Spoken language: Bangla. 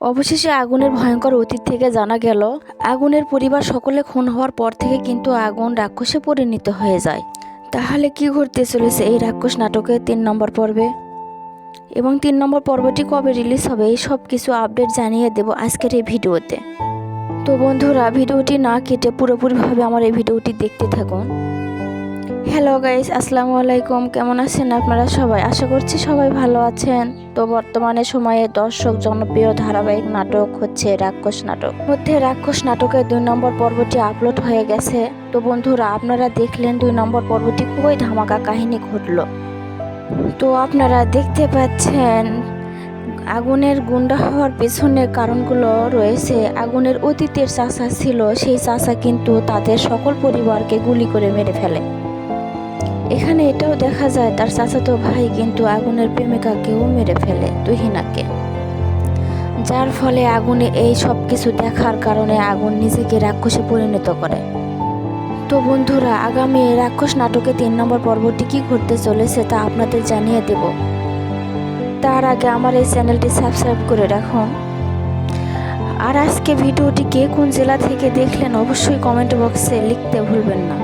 অবশেষে আগুনের ভয়ঙ্কর অতীত থেকে জানা গেল আগুনের পরিবার সকলে খুন হওয়ার পর থেকে কিন্তু আগুন রাক্ষসে পরিণত হয়ে যায়। তাহলে কি ঘটতে চলেছে এই রাক্ষস নাটকের 3 নম্বর পর্বে এবং 3 নম্বর পর্বটি কবে রিলিজ হবে এই সব কিছু আপডেট জানিয়ে দেব আজকের এই ভিডিওতে। তো বন্ধুরা, ভিডিওটি না কেটে পুরোপুরিভাবে আমার এই ভিডিওটি দেখতে থাকুন। হ্যালো গাইস, আসসালামু আলাইকুম। কেমন আছেন আপনারা সবাই? আশা করছি সবাই ভালো আছেন। তো বর্তমানে সময়ে দর্শক জনপ্রিয় ধারাবাহিক নাটক হচ্ছে রাক্ষস নাটক। রাক্ষস নাটকের 2 নম্বর পর্বটি আপলোড হয়ে গেছে। তো বন্ধুরা, আপনারা দেখলেন 2 নম্বর পর্বটি খুবই ধামাকা কাহিনী ঘটলো। তো আপনারা দেখতে পাচ্ছেন আগুনের গুন্ডা হওয়ার পেছনে কারণগুলো রয়েছে। আগুনের অতীতের চাচা ছিল, সেই চাচা কিন্তু তাদের সকল পরিবারকে গুলি করে মেরে ফেলে। এখানে এটাও দেখা যায় তার চাচাতো ভাই কিন্তু আগুনের প্রেমিকাকেও মেরে ফেলে, তুহিনাকে। যার ফলে আগুনে এই সব কিছু দেখার কারণে আগুন নিজেকে রাক্ষসে পরিণত করে। তো বন্ধুরা, আগামী রাক্ষস নাটকে 3 নম্বর পর্বটি কি ঘটতে চলেছে তা আপনাদের জানিয়ে দেব। তার আগে আমার এই চ্যানেলটি সাবস্ক্রাইব করে রাখুন। আর আজকে ভিডিওটি কে কোন জেলা থেকে দেখলেন অবশ্যই কমেন্ট বক্সে লিখতে ভুলবেন না।